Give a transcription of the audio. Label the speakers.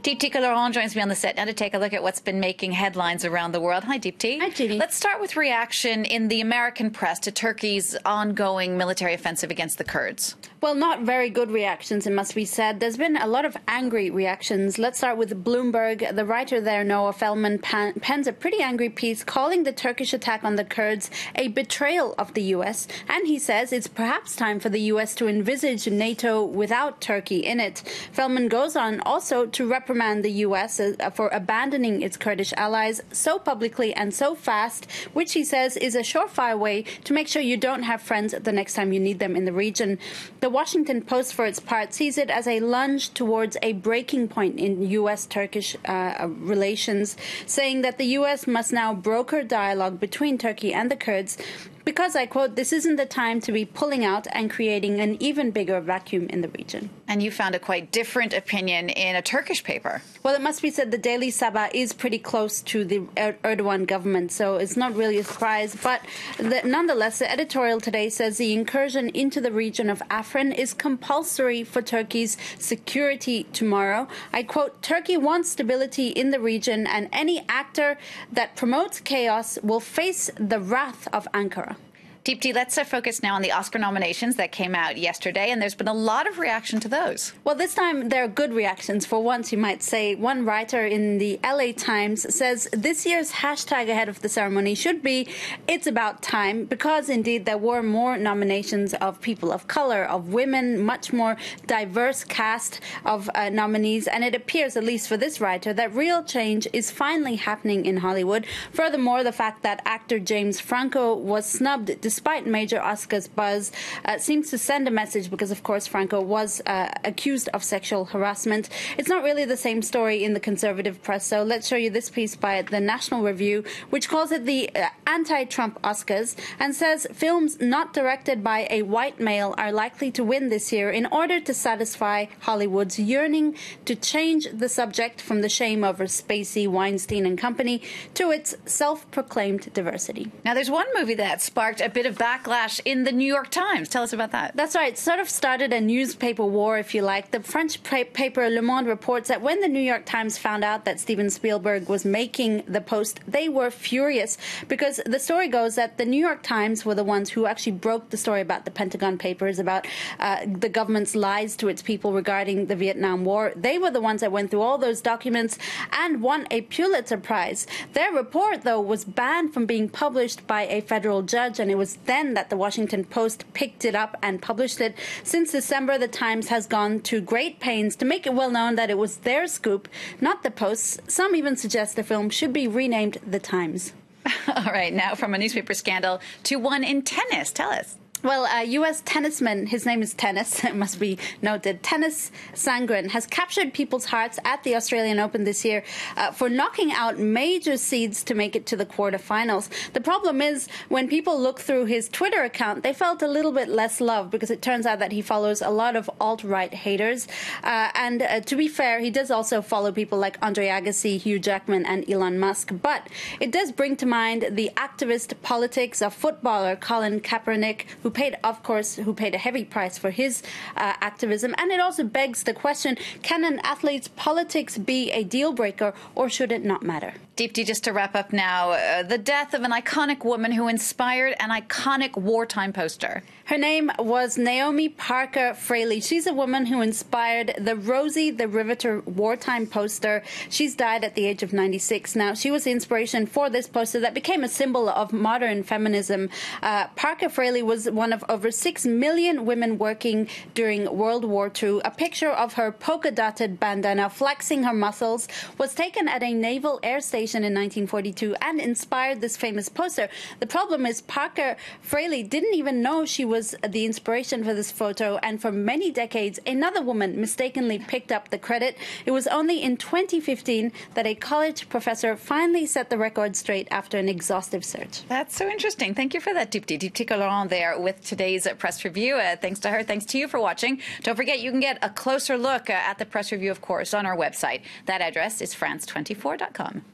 Speaker 1: Deepti Laurent joins me on the set now to take a look at what's been making headlines around the world. Hi, Deepti.
Speaker 2: Hi, Judy.
Speaker 1: Let's start with reaction in the American press to Turkey's ongoing military offensive against the Kurds.
Speaker 2: Well, not very good reactions, it must be said. There's been a lot of angry reactions. Let's start with Bloomberg. The writer there, Noah Feldman, pens a pretty angry piece calling the Turkish attack on the Kurds a betrayal of the U.S. And he says it's perhaps time for the U.S. to envisage NATO without Turkey in it. Feldman goes on also to reprimand the U.S. For abandoning its Kurdish allies so publicly and so fast, which he says is a surefire way to make sure you don't have friends the next time you need them in the region. The Washington Post, for its part, sees it as a lunge towards a breaking point in U.S.-Turkish relations, saying that the U.S. must now broker dialogue between Turkey and the Kurds because, I quote, this isn't the time to be pulling out and creating an even bigger vacuum in the region.
Speaker 1: And you found a quite different opinion in a Turkish paper.
Speaker 2: Well, it must be said the Daily Sabah is pretty close to the Erdogan government, so it's not really a surprise. But nonetheless, the editorial today says the incursion into the region of Afrin is compulsory for Turkey's security tomorrow. I quote, Turkey wants stability in the region, and any actor that promotes chaos will face the wrath of Ankara.
Speaker 1: Deepti, let's focus now on the Oscar nominations that came out yesterday, and there's been a lot of reaction to those.
Speaker 2: Well, this time there are good reactions for once, you might say. One writer in the LA Times says this year's hashtag ahead of the ceremony should be "It's about time," because indeed there were more nominations of people of color, of women, much more diverse cast of nominees, and it appears, at least for this writer, that real change is finally happening in Hollywood. Furthermore, the fact that actor James Franco was snubbed despite major Oscars buzz, seems to send a message because, of course, Franco was accused of sexual harassment. It's not really the same story in the conservative press, so let's show you this piece by the National Review, which calls it the anti-Trump Oscars and says films not directed by a white male are likely to win this year in order to satisfy Hollywood's yearning to change the subject from the shame over Spacey, Weinstein and company to its self-proclaimed diversity.
Speaker 1: Now, there's one movie that sparked a bit of backlash in the New York Times. Tell us about that.
Speaker 2: That's right. It sort of started a newspaper war, if you like. The French paper Le Monde reports that when the New York Times found out that Steven Spielberg was making the post, they were furious because the story goes that the New York Times were the ones who actually broke the story about the Pentagon Papers, about the government's lies to its people regarding the Vietnam War. They were the ones that went through all those documents and won a Pulitzer Prize. Their report, though, was banned from being published by a federal judge, and it was then that the Washington Post picked it up and published it. Since December, the Times has gone to great pains to make it well known that it was their scoop, not the Post's. Some even suggest the film should be renamed The Times.
Speaker 1: All right, now from a newspaper scandal to one in tennis. Tell us.
Speaker 2: Well, a U.S. tennisman, his name is Tennis, it must be noted, Tennis Sangren, has captured people's hearts at the Australian Open this year for knocking out major seeds to make it to the quarterfinals. The problem is, when people look through his Twitter account, they felt a little bit less love because it turns out that he follows a lot of alt-right haters. And to be fair, he does also follow people like Andre Agassi, Hugh Jackman and Elon Musk. But it does bring to mind the activist politics of footballer Colin Kaepernick, who paid a heavy price for his activism. And it also begs the question, can an athlete's politics be a deal breaker or should it not matter?
Speaker 1: Deepti, just to wrap up now, the death of an iconic woman who inspired an iconic wartime poster.
Speaker 2: Her name was Naomi Parker Fraley. She's a woman who inspired the Rosie the Riveter wartime poster. She's died at the age of 96 now. She was the inspiration for this poster that became a symbol of modern feminism. Parker Fraley was one of over 6 million women working during World War II. A picture of her polka-dotted bandana flexing her muscles was taken at a naval air station in 1942 and inspired this famous poster. The problem is Parker Fraley didn't even know she was the inspiration for this photo, and for many decades another woman mistakenly picked up the credit. It was only in 2015 that a college professor finally set the record straight after an exhaustive search.
Speaker 1: That's so interesting. Thank you for that, Deepti Laurent there with today's press review. Thanks to her. Thanks to you for watching. Don't forget, you can get a closer look at the press review, of course, on our website. That address is france24.com.